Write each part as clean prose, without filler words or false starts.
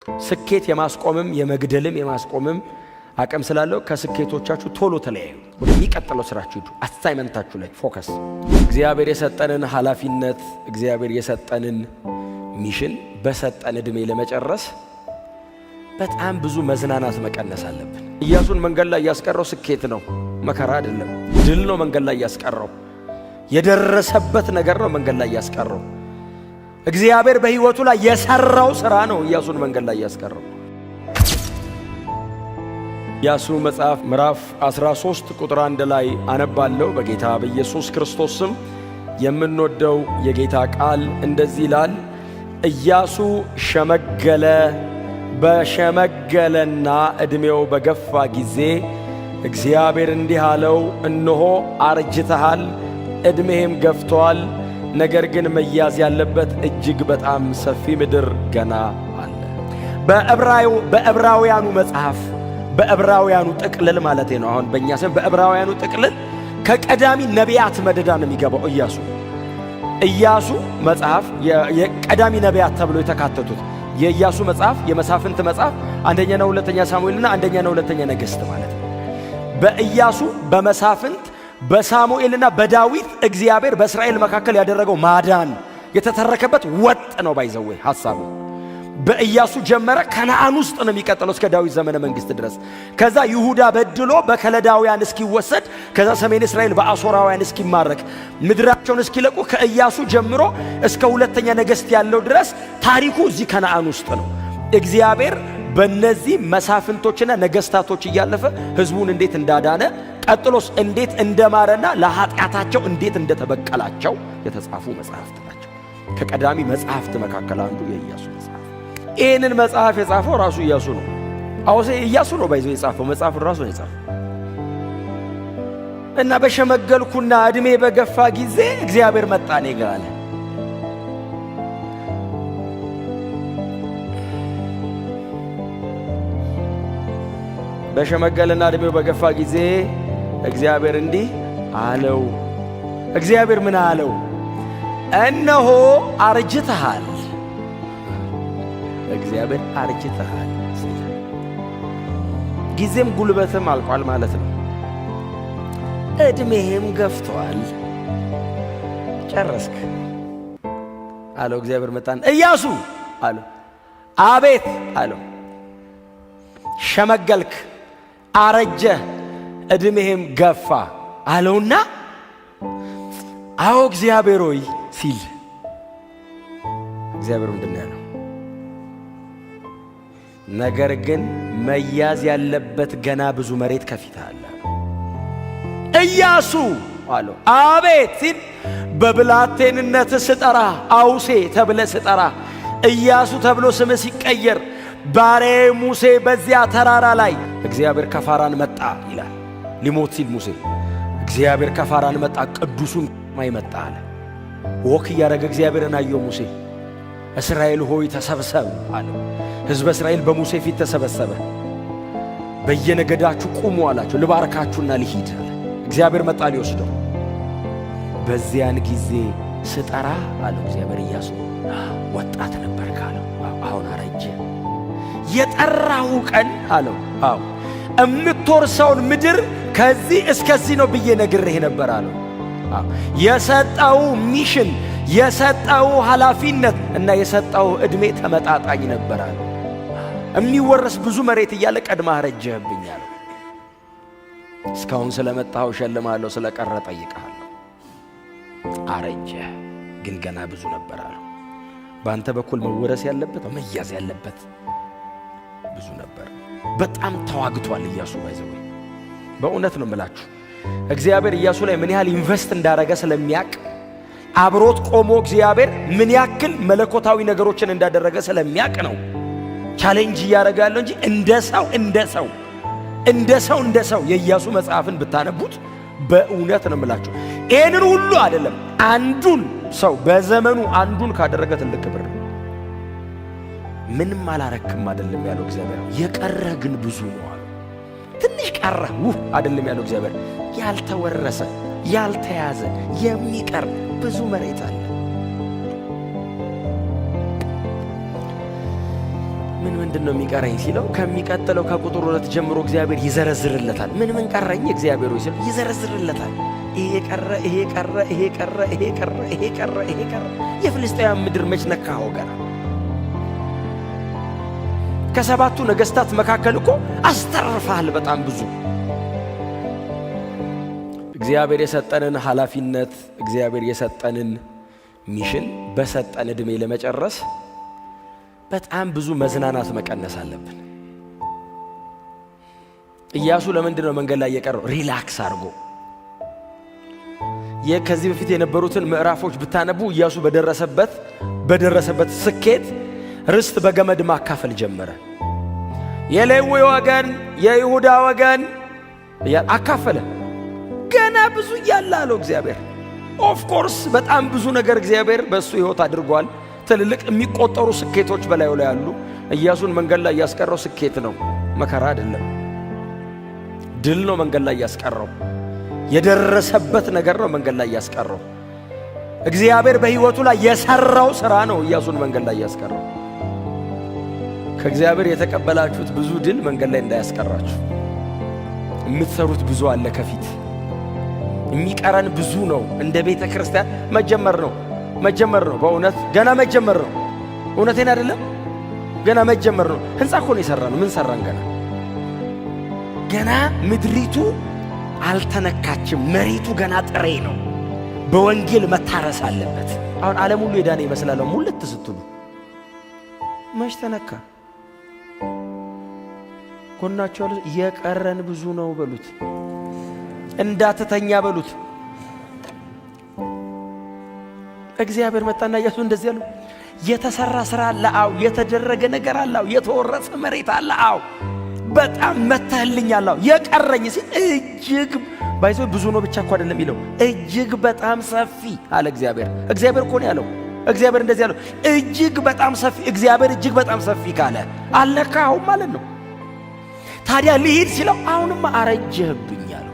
ስኬት የማስቆምም የመግደልም የማስቆምም አቅም ስላለው ከስኬቶቻችሁ ቶሎ ተለያዩ። ወደሚቀጥለው ስራችሁ ሂዱ። አሳይመንታችሁ ላይ ፎከስ። እግዚአብሔር የሰጠንን ኃላፊነት እግዚአብሔር የሰጠንን ሚሽን በሰጠን እድሜ ለመጨረስ በጣም ብዙ መዝናናት መቀነስ አለብን። ኢያሱን መንገድ ላይ ያስቀረው ስኬት ነው፣ መከራ አይደለም። ድል ነው መንገድ ላይ ያስቀረው። የደረሰበት ነገር ነው መንገድ ላይ ያስቀረው። እግዚአብሔር በሕይወቱ ላይ የሰራው ሥራ ነው ኢያሱን መንገድ ላይ ያስቀረው። ኢያሱ መጽሐፍ ምዕራፍ 13 ቁጥር 1 ላይ አነባለሁ። በጌታ በኢየሱስ ክርስቶስ ስም የምንወደው የጌታ ቃል እንደዚህ ይላል። ኢያሱ ሸመገለ፣ በሸመገለና ዕድሜው በገፋ ጊዜ እግዚአብሔር እንዲህ አለው፣ እነሆ አርጅተሃል፣ ዕድሜህም ገፍቷል። ነገር ግን መያዝ ያለበት እጅግ በጣም ሰፊ ምድር ገና አለ። በዕብራውያኑ መጽሐፍ በዕብራውያኑ ጥቅልል ማለት ነው። አሁን በእኛ ስም በዕብራውያኑ ጥቅልል ከቀዳሚ ነቢያት መደዳ ነው የሚገባው ኢያሱ መጽሐፍ የቀዳሚ ነቢያት ተብሎ የተካተቱት የኢያሱ መጽሐፍ፣ የመሳፍንት መጽሐፍ፣ አንደኛና ሁለተኛ ሳሙኤልና አንደኛና ሁለተኛ ነገሥት ማለት ነው። በኢያሱ በመሳፍንት በሳሙኤልና በዳዊት እግዚአብሔር በእስራኤል መካከል ያደረገው ማዳን የተተረከበት ወጥ ነው። ባይዘው ሐሳቡ በኢያሱ ጀመረ። ከነዓን ውስጥ ነው የሚቀጥለው እስከ ዳዊት ዘመነ መንግስት ድረስ። ከዛ ይሁዳ በድሎ በከለዳውያን እስኪወሰድ፣ ከዛ ሰሜን እስራኤል በአሦራውያን እስኪማረክ፣ ምድራቸውን እስኪለቁ ከኢያሱ ጀምሮ እስከ ሁለተኛ ነገሥት ያለው ድረስ ታሪኩ እዚህ ከነዓን ውስጥ ነው። እግዚአብሔር በእነዚህ መሳፍንቶችና ነገሥታቶች እያለፈ ሕዝቡን እንዴት እንዳዳነ፣ ቀጥሎስ እንዴት እንደማረና ለኃጢአታቸው እንዴት እንደተበቀላቸው የተጻፉ መጽሐፍት ናቸው። ከቀዳሚ መጽሐፍት መካከል አንዱ የኢያሱ መጽሐፍ። ይህንን መጽሐፍ የጻፈው ራሱ ኢያሱ ነው። ኢያሱ ነው ባይዘው የጻፈው መጽሐፍ ራሱ ነው የጻፈው። እና በሸመገልኩና ዕድሜ በገፋ ጊዜ እግዚአብሔር መጣ እኔ ጋር አለ። በሸመገልና ዕድሜው በገፋ ጊዜ እግዚአብሔር እንዲህ አለው። እግዚአብሔር ምን አለው? እነሆ አርጅተሃል። እግዚአብሔር አርጅተሃል፣ ጊዜም ጉልበትም አልቋል ማለት ነው። ዕድሜህም ገፍቷል፣ ጨረስክ አለው። እግዚአብሔር መጣን። ኢያሱ አለው። አቤት አለው። ሸመገልክ፣ አረጀ፣ ዕድሜህም ገፋ አለውና አዎ እግዚአብሔር ሆይ ሲል እግዚአብሔር ምንድን ነው ያለው? ነገር ግን መያዝ ያለበት ገና ብዙ መሬት ከፊት አለ። ኢያሱ አለው። አቤት ሲል በብላቴንነት ስጠራ አውሴ ተብለ ስጠራ ኢያሱ ተብሎ ስም ሲቀየር ባሪያዬ ሙሴ በዚያ ተራራ ላይ እግዚአብሔር ከፋራን መጣ ይላል። ሊሞት ሲል ሙሴ እግዚአብሔር ከፋራን መጣ፣ ቅዱሱን ማይመጣ አለ። ወክ ያረገ እግዚአብሔርን አየው ሙሴ። እስራኤል ሆይ ተሰብሰብ አለው። ሕዝበ እስራኤል በሙሴ ፊት ተሰበሰበ። በየነገዳችሁ ቁሙ አላቸው። ልባርካችሁና ልሂድ አለ። እግዚአብሔር መጣ ሊወስደው። በዚያን ጊዜ ስጠራ አለው እግዚአብሔር ኢያሱ ወጣት ነበር ካለው አሁን አረጀ። የጠራሁ ቀን አለው አዎ እምትወርሰውን ምድር ከዚህ እስከዚህ ነው ብዬ ነግሬህ ነበር አለው። የሰጠው ሚሽን የሰጠው ኃላፊነት እና የሰጠው ዕድሜ ተመጣጣኝ ነበር አለው። የሚወረስ ብዙ መሬት እያለ ቀድማ አረጀህብኝ አለው። እስካሁን ስለመጣኸው እሸልምሃለሁ፣ ስለቀረ ጠይቅሃለሁ። አረጀህ ግን ገና ብዙ ነበር አለው። በአንተ በኩል መወረስ ያለበት መያዝ ያለበት ብዙ ነበር። በጣም ተዋግቷል ኢያሱ። ባይዘው በእውነት ነው የምላችሁ እግዚአብሔር ኢያሱ ላይ ምን ያህል ኢንቨስት እንዳረገ ስለሚያቅ፣ አብሮት ቆሞ እግዚአብሔር ምን ያክል መለኮታዊ ነገሮችን እንዳደረገ ስለሚያቅ ነው ቻሌንጅ እያደረገ ያለው እንጂ እንደ ሰው የኢያሱ መጽሐፍን ብታነቡት በእውነት ነው የምላችሁ ይህንን ሁሉ አይደለም አንዱን ሰው በዘመኑ አንዱን ካደረገ ትልቅ ክብር ነው። ምንም አላረክም አይደለም ያለው እግዚአብሔር። የቀረ ግን ብዙ ነው አለ። ትንሽ ቀረ አይደለም ያለው እግዚአብሔር። ያልተወረሰ ያልተያዘ የሚቀር ብዙ መሬት አለ። ምንድነው የሚቀረኝ ሲለው ከሚቀጥለው ከቁጥር 2 ጀምሮ እግዚአብሔር ይዘረዝርለታል። ምን ቀረኝ እግዚአብሔር ሆይ ሲለው ይዘረዝርለታል። ይሄ ቀረ። የፍልስጤም ምድር መች ነካኸው ገና? ከሰባቱ ነገስታት መካከል እኮ አስተርፈሃል በጣም ብዙ። እግዚአብሔር የሰጠንን ኃላፊነት፣ እግዚአብሔር የሰጠንን ሚሽን በሰጠን ዕድሜ ለመጨረስ በጣም ብዙ መዝናናት መቀነስ አለብን። ኢያሱ ለምንድነው መንገድ ላይ የቀረው? ሪላክስ አድርጎ። ከዚህ በፊት የነበሩትን ምዕራፎች ብታነቡ ኢያሱ በደረሰበት ስኬት ርስት በገመድ ማካፈል ጀመረ። የሌዊ ወገን፣ የይሁዳ ወገን አካፈለ። ገና ብዙ እያለ አለው እግዚአብሔር። ኦፍ ኮርስ በጣም ብዙ ነገር እግዚአብሔር በእሱ ሕይወት አድርጓል። ትልልቅ የሚቆጠሩ ስኬቶች በላዩ ላይ አሉ። ኢያሱን መንገድ ላይ ያስቀረው ስኬት ነው፣ መከራ አይደለም። ድል ነው መንገድ ላይ ያስቀረው። የደረሰበት ነገር ነው መንገድ ላይ ያስቀረው። እግዚአብሔር በሕይወቱ ላይ የሰራው ሥራ ነው ኢያሱን መንገድ ላይ ያስቀረው። ከእግዚአብሔር የተቀበላችሁት ብዙ ድል መንገድ ላይ እንዳያስቀራችሁ። የምትሰሩት ብዙ አለ ከፊት። የሚቀረን ብዙ ነው። እንደ ቤተ ክርስቲያን መጀመር ነው። በእውነት ገና መጀመር ነው። እውነቴን አይደለም? ገና መጀመር ነው። ህንጻ እኮ ነው የሰራነው። ምን ሰራን? ገና ምድሪቱ አልተነካችም። መሬቱ ገና ጥሬ ነው። በወንጌል መታረስ አለበት። አሁን ዓለም ሁሉ የዳነ ይመስላል። ሙልት ስትሉ መች ተነካ? ጎናቸው የቀረን ብዙ ነው በሉት። እንዳትተኛ በሉት። እግዚአብሔር መጣና ኢያሱ እንደዚህ ያለው የተሰራ ሥራ አለ። አዎ የተደረገ ነገር አለ። አዎ የተወረሰ መሬት አለ። አዎ በጣም መተህልኛል። አዎ የቀረኝ ሲል እጅግ ባይዘው ብዙ ነው ብቻ እኮ አይደለም የሚለው እጅግ በጣም ሰፊ አለ እግዚአብሔር። እግዚአብሔር እኮ ነው ያለው። እግዚአብሔር እንደዚህ ያለው እጅግ በጣም ሰፊ። እግዚአብሔር እጅግ በጣም ሰፊ ካለ አለካው ማለት ነው። ታዲያ ልሂድ ሲለው አሁንማ አረጀህብኝ አለው።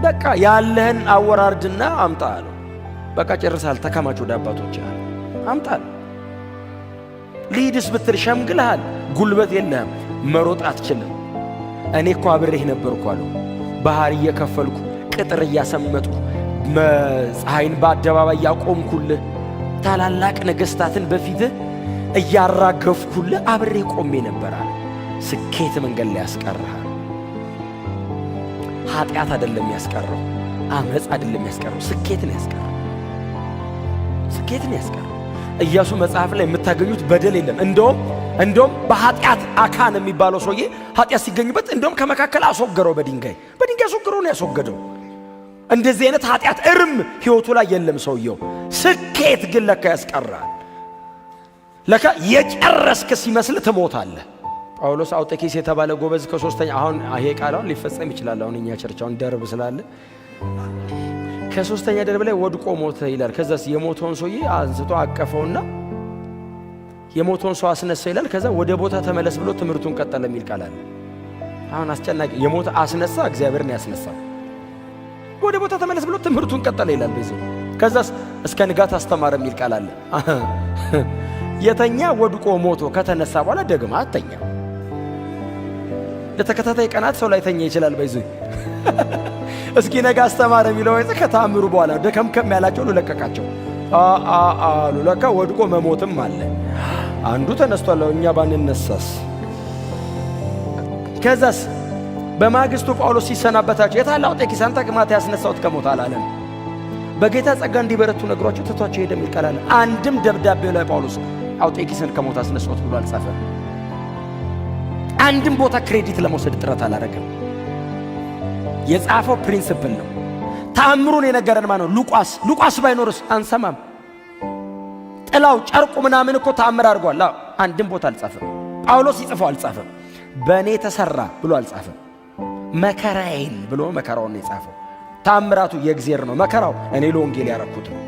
በቃ ያለህን አወራርድና አምጣ አለው። በቃ ጨርሳል። ተከማች ወደ አባቶች አለ አምጣ አለው። ልሂድስ ብትል ሸምግልሃል፣ ጉልበት የለህም፣ መሮጥ አትችልም። እኔ እኮ አብሬህ ነበርኩ አለው። ባህር እየከፈልኩ ቅጥር እያሰመጥኩ ፀሐይን በአደባባይ ያቆምኩልህ ታላላቅ ነገሥታትን በፊትህ እያራገፍኩልህ አብሬ ቆሜ ነበራል። ስኬት መንገድ ላይ ያስቀርሃል። ኃጢአት አይደለም ያስቀረው፣ አመጽ አይደለም ያስቀረው፣ ስኬትን ያስቀረው። ኢያሱ መጽሐፍ ላይ የምታገኙት በደል የለም። እንደውም በኃጢአት አካን የሚባለው ሰውዬ ኃጢአት ሲገኝበት እንደውም ከመካከል አስወገረው። በድንጋይ አስወገረው ነው ያስወገደው። እንደዚህ አይነት ኃጢአት እርም ሕይወቱ ላይ የለም ሰውየው። ስኬት ግን ለካ ያስቀራል። ለካ የጨረስክ ሲመስል ትሞታለህ። ጳውሎስ አውጤኪስ የተባለ ጎበዝ ከሶስተኛ አሁን ይሄ ቃላውን ሊፈጸም ይችላል። አሁን እኛ ቸርቻውን ደርብ ስላለ ከሶስተኛ ደርብ ላይ ወድቆ ሞተ ይላል። ከዛስ የሞተውን ሰውዬ አንስቶ አቀፈውና የሞተውን ሰው አስነሳ ይላል። ከዛ ወደ ቦታ ተመለስ ብሎ ትምህርቱን ቀጠለ የሚል ቃል አለ። አሁን አስጨናቂ የሞተ አስነሳ፣ እግዚአብሔርን ያስነሳ። ወደ ቦታ ተመለስ ብሎ ትምህርቱን ቀጠለ ይላል። በዚህ ከዛስ እስከ ንጋት አስተማረ የሚል ቃል አለ። የተኛ ወድቆ ሞቶ ከተነሳ በኋላ ደግማ አተኛ። ለተከታታይ ቀናት ሰው ላይ ተኛ ይችላል። በዚህ እስኪ ነገ አስተማረ የሚለው ወይ ከተአምሩ በኋላ ደከምከም ያላቸው ለቀቃቸው አሉ። ለካ ወድቆ መሞትም አለ። አንዱ ተነስቷል። እኛ ባንነሳስ? ከዛስ በማግስቱ ጳውሎስ ሲሰናበታቸው የታለ አውጤኪስ አንተ ቅማት ያስነሳውት ከሞት አላለም። በጌታ ጸጋ እንዲበረቱ ነግሯቸው ትቷቸው ሄደ የሚል ቃል አለ። አንድም ደብዳቤው ላይ ጳውሎስ አውጤኪስን ከሞት አስነሳውት ብሎ አልጻፈም። አንድም ቦታ ክሬዲት ለመውሰድ ጥረት አላረገም። የጻፈው ፕሪንሲፕል ነው። ተአምሩን የነገረን ማን ነው? ሉቃስ ባይኖርስ አንሰማም። ጥላው ጨርቁ ምናምን እኮ ተአምር አድርጓል። አንድም ቦታ አልጻፈም። ጳውሎስ ይጽፈው አልጻፈም። በእኔ ተሰራ ብሎ አልጻፈም። መከራዬን ብሎ መከራውን ነው የጻፈው። ተአምራቱ የእግዚአብሔር ነው፣ መከራው እኔ ለወንጌል ያረኩት ነው።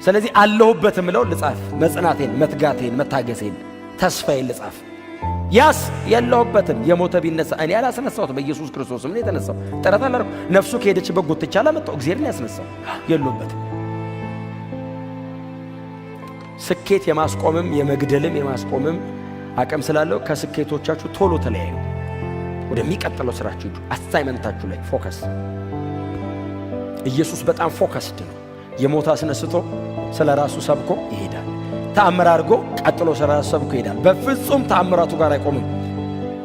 ስለዚህ አለሁበትም ብለው ልጻፍ፣ መጽናቴን፣ መትጋቴን፣ መታገሴን፣ ተስፋዬን ልጻፍ። ያስ የለሁበትም። የሞተ ቢነሳ እኔ አላስነሳሁት፣ በኢየሱስ ክርስቶስ ምን የተነሳው ጥረት አላረኩ። ነፍሱ ከሄደችበት ጎትቻ አላመጣው፣ እግዚአብሔር ነው ያስነሳው። የለሁበትም። ስኬት የማስቆምም የመግደልም የማስቆምም አቅም ስላለው ከስኬቶቻችሁ ቶሎ ተለያዩ። ወደሚቀጥለው ስራችሁ ሂዱ። አሳይመንታችሁ ላይ ፎከስ። ኢየሱስ በጣም ፎከስድ ነው። የሞት አስነስቶ ስለራሱ ሰብኮ ይሄዳል። ተአምር አድርጎ ቀጥሎ ስለራሱ ሰብኮ ይሄዳል። በፍጹም ተአምራቱ ጋር አይቆምም።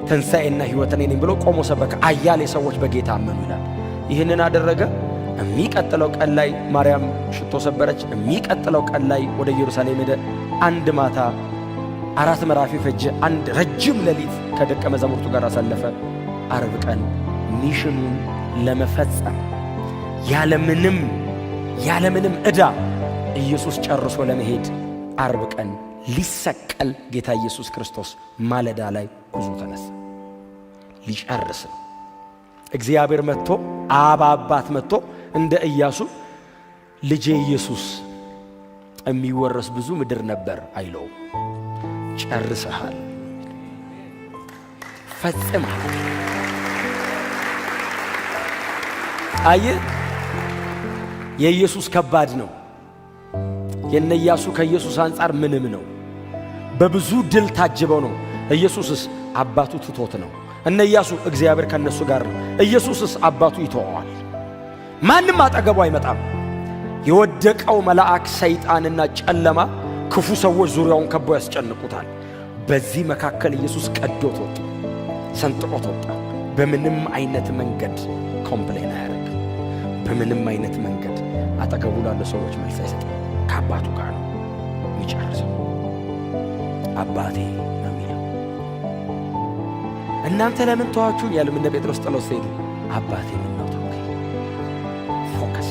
ትንሣኤና ሕይወት እኔ ነኝ ብሎ ቆሞ ሰበከ። አያሌ ሰዎች በጌታ አመኑ ይላል። ይህንን አደረገ። የሚቀጥለው ቀን ላይ ማርያም ሽቶ ሰበረች። የሚቀጥለው ቀን ላይ ወደ ኢየሩሳሌም ሄደ። አንድ ማታ 4 ምዕራፍ ፈጀ። አንድ ረጅም ሌሊት ከደቀ መዛሙርቱ ጋር አሳለፈ። ዓርብ ቀን ሚሽኑን ለመፈጸም ያለምንም ዕዳ ኢየሱስ ጨርሶ ለመሄድ ዓርብ ቀን ሊሰቀል ጌታ ኢየሱስ ክርስቶስ ማለዳ ላይ ጉዞ ተነሳ። ሊጨርስ ነው። እግዚአብሔር መጥቶ አባት መጥቶ እንደ ኢያሱ ልጄ ኢየሱስ የሚወረስ ብዙ ምድር ነበር አይለው። ጨርሰሃል፣ ፈጽመሃል። አየህ፣ የኢየሱስ ከባድ ነው። የነ ኢያሱ ከኢየሱስ አንጻር ምንም ነው። በብዙ ድል ታጅበው ነው። ኢየሱስስ አባቱ ትቶት ነው። እነ ኢያሱ እግዚአብሔር ከነሱ ጋር ነው። ኢየሱስስ አባቱ ይተወዋል። ማንም አጠገቡ አይመጣም። የወደቀው መልአክ ሰይጣንና ጨለማ ክፉ ሰዎች ዙሪያውን ከበው ያስጨንቁታል። በዚህ መካከል ኢየሱስ ቀዶት ወጣ፣ ሰንጥቆት ወጣ። በምንም አይነት መንገድ ኮምፕሌን አያደርግ። በምንም አይነት መንገድ አጠገቡ ላለ ሰዎች መልስ አይሰጥም። ከአባቱ ጋር ነው የሚጨርሰው። አባቴ ነው የሚለው። እናንተ ለምን ተዋችሁኝ ያለም እንደ ጴጥሮስ ጥለው ሲሄዱ አባቴ ምን ነው ተውከኝ። ፎከስ